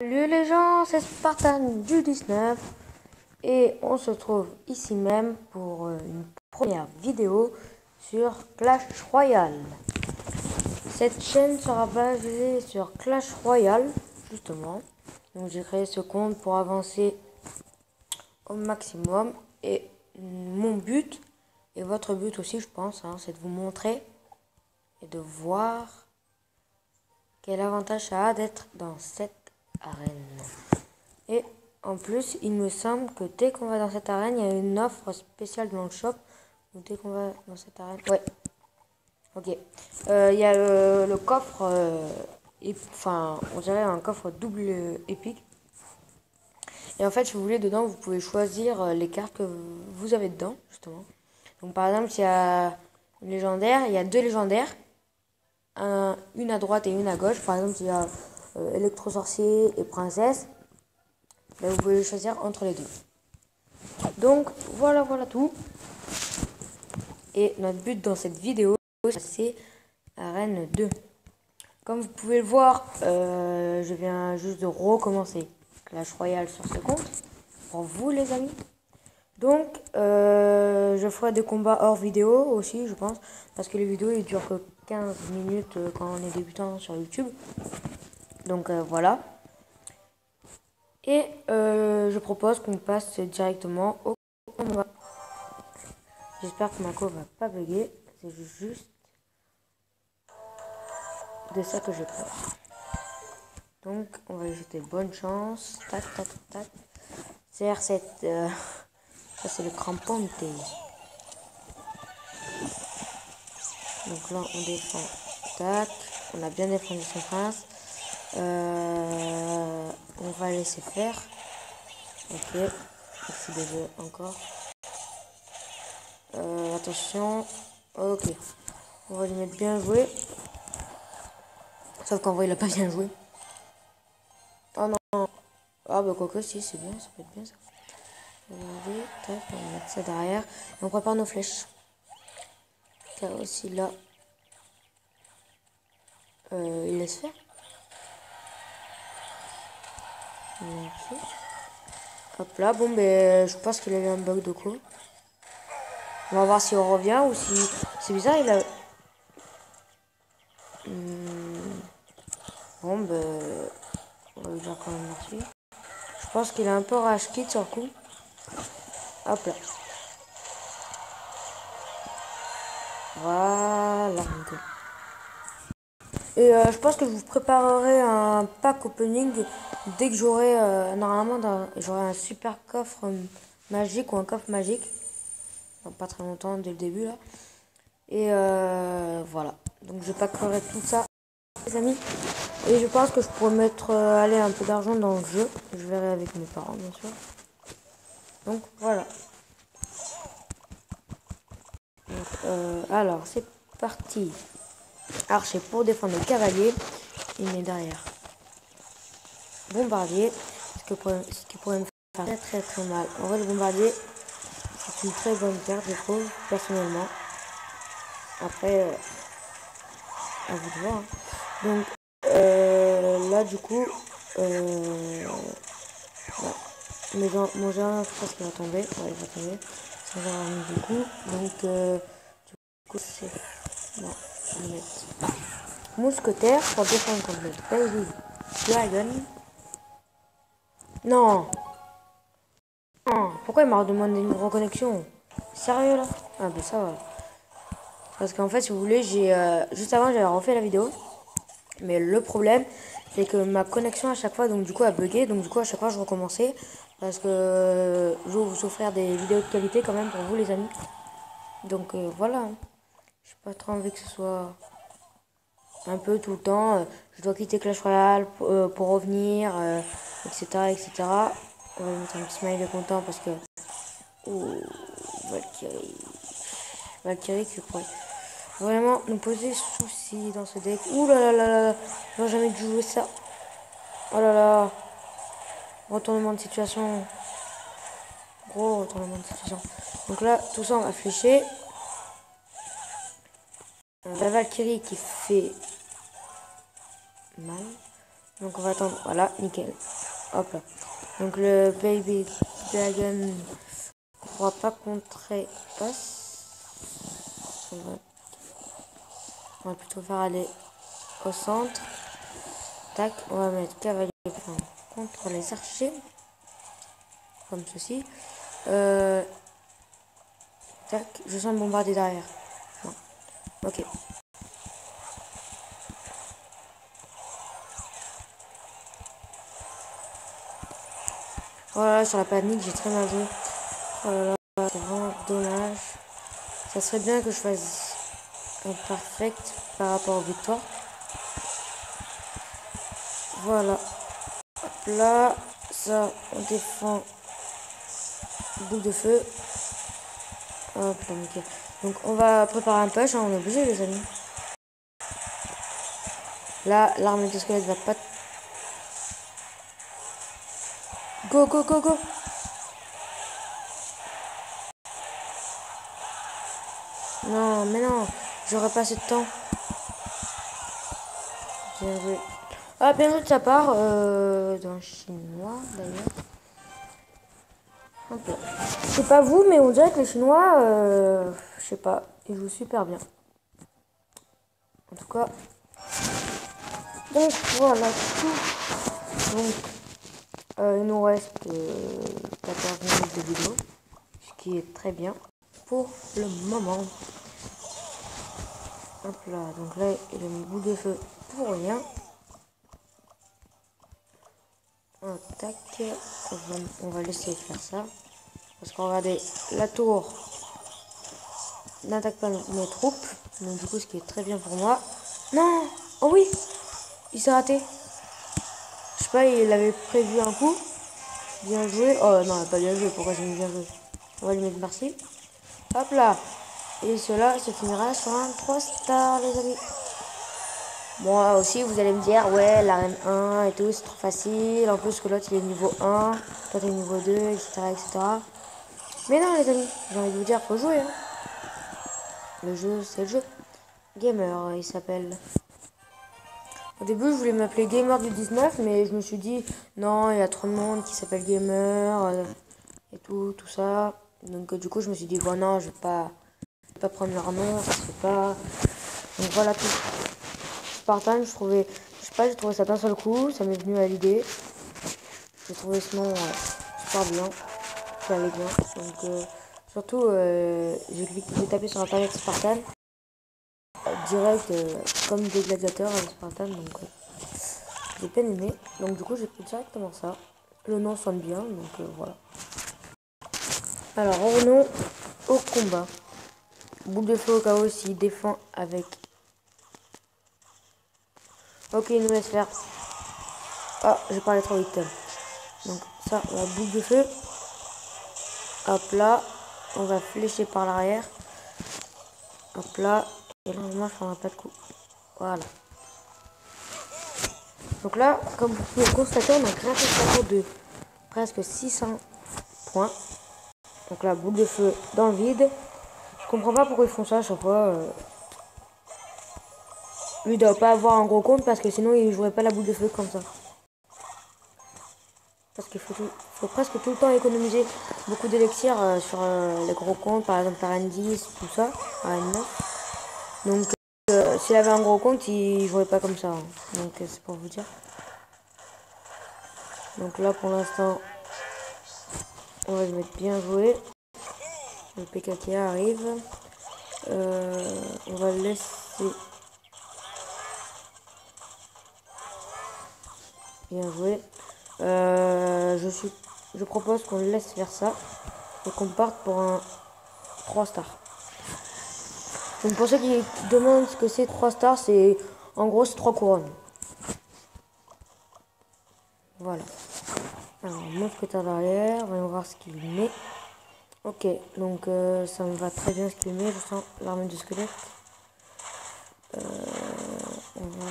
Salut les gens, c'est Spartan du 19 et on se trouve ici même pour une première vidéo sur Clash Royale. Cette chaîne sera basée sur Clash Royale justement. Donc j'ai créé ce compte pour avancer au maximum et mon but et votre but aussi je pense, c'est de vous montrer et de voir quel avantage ça a d'être dans cette arène. Et en plus, il me semble que dès qu'on va dans cette arène, il y a une offre spéciale dans le shop. Donc dès qu'on va dans cette arène... Ouais. Ok. Il y a le coffre... Enfin, on dirait un coffre double épique. Et en fait, si vous voulez, dedans, vous pouvez choisir les cartes que vous avez dedans, justement. Donc par exemple, s'il y a une légendaire, il y a deux légendaires. Une à droite et une à gauche. Par exemple, il y a électro-sorcier et princesse. Ben, vous pouvez choisir entre les deux. Donc voilà tout. Et notre but dans cette vidéo, c'est arène 2. Comme vous pouvez le voir, je viens juste de recommencer Clash Royale sur ce compte. Pour vous les amis. Donc je ferai des combats hors vidéo aussi je pense. Parce que les vidéos ils durent que 15 minutes quand on est débutant sur YouTube. Donc voilà. Et je propose qu'on passe directement au combat. J'espère que ma co va pas bugger. C'est juste de ça que j'ai peur. Donc on va lui jeter bonne chance. Tac. CR7. Ça c'est le crampon de thé. Donc là on défend. Tac. On a bien défendu son prince. On va laisser faire. Ok. Merci de jeu encore. Attention. Ok. On va lui mettre bien joué. Sauf qu'en vrai il a pas bien joué. Oh non. Ah bah quoique si c'est bien, ça peut être bien ça. Regardez, tac, on va mettre ça derrière. Et on prépare nos flèches. Car aussi là. Il laisse faire. Merci. Hop là, bon ben je pense qu'il a eu un bug de coup. On va voir si on revient ou si. C'est bizarre, il a. Bon ben. On va lui dire quand même merci. Je pense qu'il a un peu rage quit sur le coup. Hop là. Voilà. Et je pense que je vous préparerai un pack opening dès que j'aurai normalement j'aurai un super coffre magique ou un coffre magique. Donc pas très longtemps dès le début là. Et voilà. Donc je packerai tout ça les amis. Et je pense que je pourrais mettre aller un peu d'argent dans le jeu. Je verrai avec mes parents bien sûr. Donc voilà. Donc, alors c'est parti. Archer pour défendre le cavalier. Il met derrière. Bombardier. Ce qui pourrait me faire très mal. En vrai le bombardier c'est une très bonne carte je trouve personnellement. Après à vous de voir. Hein. Donc là du coup mon géant je pense qu'il va tomber. Ouais il va tomber. Sans avoir mis du coup. Donc du coup c'est. Non, je vais mettre mousquetaire pour défendre contre le Baby Dragon. Non. Pourquoi il m'a redemandé une reconnexion? Sérieux là? Ah bah ça va. Parce qu'en fait si vous voulez j'ai juste avant j'avais refait la vidéo. Mais le problème c'est que ma connexion à chaque fois donc du coup a bugué. Donc du coup à chaque fois je recommençais. Parce que je veux vous offrir des vidéos de qualité quand même pour vous les amis. Donc voilà. J'ai pas trop envie que ce soit un peu tout le temps. Je dois quitter Clash Royale pour revenir. Etc. On va mettre un petit smiley content parce que... Oh, Valkyrie qui pourrait vraiment nous poser souci dans ce deck. Ouh là là là là. J'aurais jamais dû jouer ça. Oh là là. Retournement de situation. Gros retournement de situation. Donc là, tout ça on va flécher. La Valkyrie qui fait mal. Donc on va attendre. Voilà, nickel. Hop là. Donc le Baby Dragon ne pourra pas contrer passe. On va plutôt faire aller au centre. Tac, on va mettre cavalier contre les archers. Comme ceci. Tac, je sens le bombardier derrière. Non. Ok. Voilà, sur la panique, j'ai très mal joué. Oh là là, c'est vraiment dommage. Ça serait bien que je fasse un perfect par rapport aux victoires. Voilà. Hop là, ça, on défend. Boule de feu. Hop là, nickel. Donc on va préparer un push, hein, on est obligé les amis. Là, l'armée de squelette va pas... Go, go, go, go. Non, mais non, j'aurais pas assez de temps. Bien joué. Ah, bien joué de sa part, d'un chinois d'ailleurs. Je sais pas vous, mais on dirait que les Chinois, je sais pas, ils jouent super bien. En tout cas, donc voilà tout. Donc, il nous reste 14 minutes de vidéo, ce qui est très bien pour le moment. Hop là, donc là, il a mis boule de feu pour rien. Tac, on va laisser faire ça. Parce que regardez, la tour n'attaque pas mes troupes. Donc du coup, ce qui est très bien pour moi. Non! Oh oui! Il s'est raté. Je sais pas, il avait prévu un coup. Bien joué. Oh non, pas bien joué. Pourquoi j'ai mis bien joué? On va lui mettre merci. Hop là. Et cela se finira sur un 3 stars, les amis. Moi aussi, vous allez me dire, ouais, l'arène 1 et tout, c'est trop facile. En plus que l'autre, il est niveau 1. Toi, t'es niveau 2, etc., etc. Mais non, les amis, j'ai envie de vous dire, faut jouer. Hein. Le jeu, c'est le jeu. Gamer, il s'appelle. Au début, je voulais m'appeler Gamer du 19, mais je me suis dit, non, il y a trop de monde qui s'appelle Gamer et tout ça. Donc, du coup, je me suis dit, bon, non, je vais pas prendre leur nom, ça se fait pas. Donc, voilà tout. Spartan, je sais pas, j'ai trouvé ça d'un seul coup, ça m'est venu à l'idée. J'ai trouvé ce nom super bien, ça allait bien. Donc, surtout, j'ai tapé sur internet Spartan. Direct comme des gladiateurs avec Spartan, donc j'ai bien aimé. Donc du coup j'ai pris directement ça. Le nom sonne bien, donc voilà. Alors revenons au combat. Boule de feu au cas où s'il défend avec... Ok, il nous laisse faire. Ah, j'ai parlé trop vite. Donc ça, la boule de feu. Hop là, on va flécher par l'arrière. Hop là, et là moi je prendrai pas de coup. Voilà. Donc là, comme vous pouvez le constater, on a grimpé le plateau de presque 600 points. Donc là, boule de feu dans le vide. Je comprends pas pourquoi ils font ça à chaque fois. Lui, il doit pas avoir un gros compte parce que sinon il jouerait pas la boule de feu comme ça. Parce qu'il faut presque tout le temps économiser beaucoup d'élixir sur les gros comptes, par exemple la reine 10, tout ça, la reine 9. Donc s'il avait un gros compte, il jouerait pas comme ça. Hein. Donc c'est pour vous dire. Donc là pour l'instant, on va se mettre bien joué. Le PKK arrive. On va le laisser. Bien joué. Je propose qu'on le laisse faire ça et qu'on parte pour un 3 stars. Donc pour ceux qui demandent ce que c'est 3 stars, c'est en gros c'est 3 couronnes. Voilà. Alors mousquetaire derrière, voyons voir ce qu'il met. Ok, donc ça me va très bien ce qu'il met, je sens l'armée de squelette. On va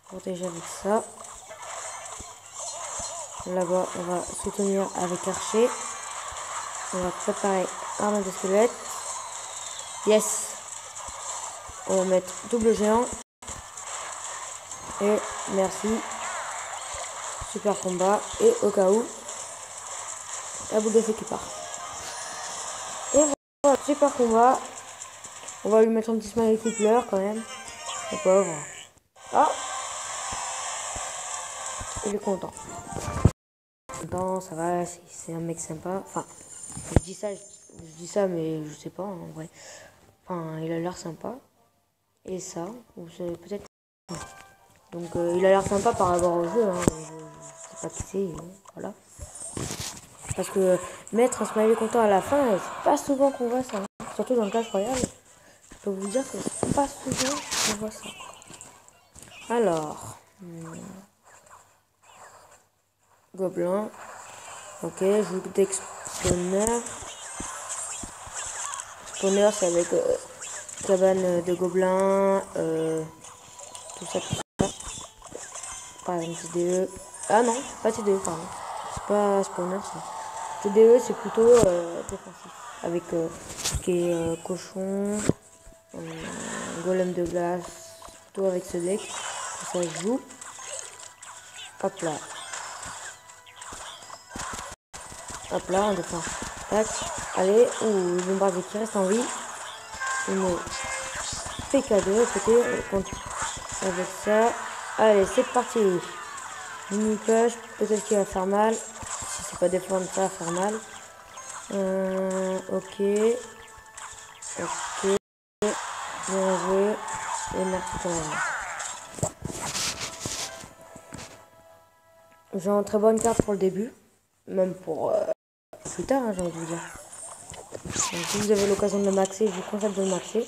protéger avec ça. Là-bas, on va soutenir avec archer. On va préparer arme de squelette. Yes. On va mettre double géant. Et merci. super combat. Et au cas où, la boule de feu qui part. Et voilà, super combat. On va lui mettre un petit smiley qui pleure quand même. Le pauvre. Ah, il est content. Content, ça va, c'est un mec sympa. Enfin, je dis ça, mais je sais pas en vrai. Enfin, il a l'air sympa. Et ça, ou c'est peut-être. Donc, il a l'air sympa par rapport au jeu. Hein. Je sais pas qui c'est. Voilà. Parce que mettre un smiley content à la fin, c'est pas souvent qu'on voit ça. Hein. Surtout dans le Clash Royale. Je peux vous dire que c'est pas souvent qu'on voit ça. Alors. Gobelin. Ok, joue d'explorer. Spawner, c'est avec cabane de gobelins. Tout ça, tout ça. Par exemple, TDE. Ah non, pas TDE, pardon. C'est pas spawner, ça. TDE, c'est plutôt défensif. Avec tout ce qui est cochon, golem de glace. Plutôt avec ce deck. Ça se joue. Hop là. Hop là, on défend. Tac. Allez. Ouh, le bombardier qui reste en vie. Une PK2. Peut-être on compte avec ça. Allez, c'est parti. Mini push. Peut-être qu'il va faire mal. Si c'est pas défendre, ça va faire mal. Ok. Ok. Bien joué. Et merci quand même. J'ai une très bonne carte pour le début. Même pour plus tard, hein, j'ai envie de vous dire. Donc, si vous avez l'occasion de le maxer, je vous conseille de le maxer.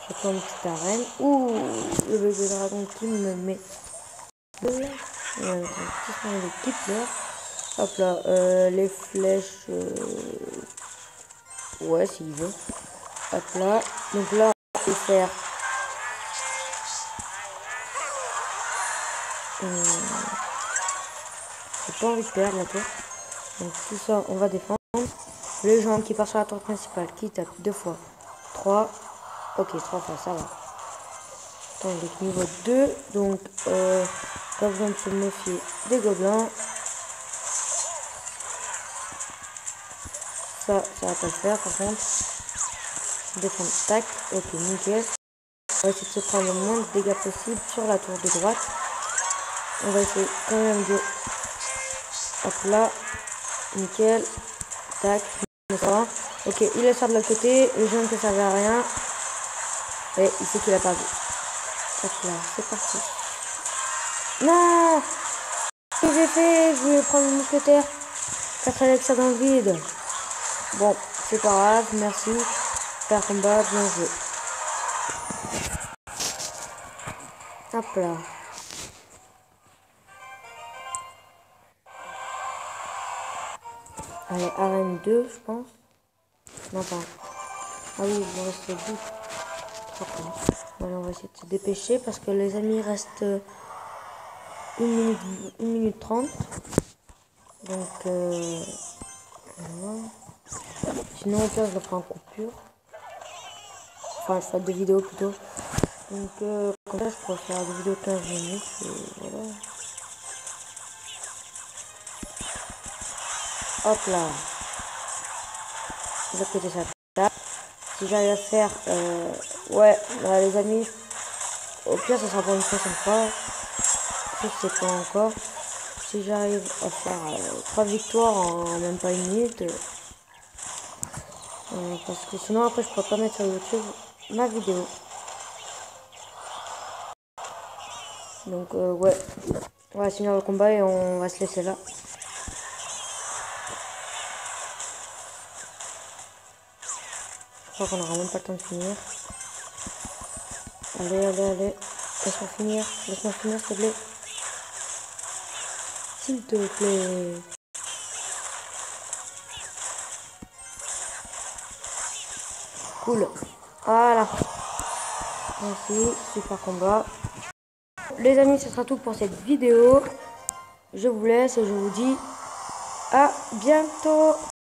Surtout une petite arène. Ouh, le bébé dragon qui me met deux. Un petit smiley qui pleure. Hop là, les flèches. Ouais, s'il veut. Hop là. Donc là, on va faire. J'ai pas envie de perdre la tour. Donc tout ça, on va défendre. Les gens qui passent sur la tour principale, qui tapent 2 fois. 3. Ok, 3 fois, ça va. Donc niveau 2. Donc, pas besoin de se méfier des gobelins. Ça va pas le faire par contre. Défendre, tac. Ok, nickel. On va essayer de se prendre le moins de dégâts possible sur la tour de droite. On va essayer quand même de... Hop là. Nickel. Tac. Ok, il laisse faire de l'autre côté. Le jeu ne peut servir à rien. Et il sait qu'il a pas vu. Hop là, c'est parti. Non! Ce que j'ai fait, je voulais prendre le mousquetaire. Faire avec ça dans le vide. Bon, c'est pas grave, merci. Faire combat, bien joué. Hop là. Allez, arène 2, je pense. Non, pas. Ah oui, il me reste 12. Allez, on va essayer de se dépêcher parce que les amis restent 1 minute 30. Donc, voilà. Sinon, au pire, je le ferai en coupure. Enfin, je ferai 2 vidéos plutôt. Donc, comme ça, je pourrais faire des vidéos de 15 minutes. Et voilà. Hop là. De l'autre côté, ça tape. Si j'arrive à faire... ouais, bah, les amis, au pire, ça sera pour une prochaine fois. Je sais pas encore. Si j'arrive à faire 3 victoires en même pas 1 minute... parce que sinon, après, je pourrais pas mettre sur YouTube ma vidéo. Donc, ouais. On va finir le combat et on va se laisser là. Je crois qu'on n'aura même pas le temps de finir. Allez, allez, allez. Laisse-moi finir, s'il te plaît. S'il te plaît. Cool. Voilà. Merci, super combat. Les amis, ce sera tout pour cette vidéo. Je vous laisse et je vous dis à bientôt.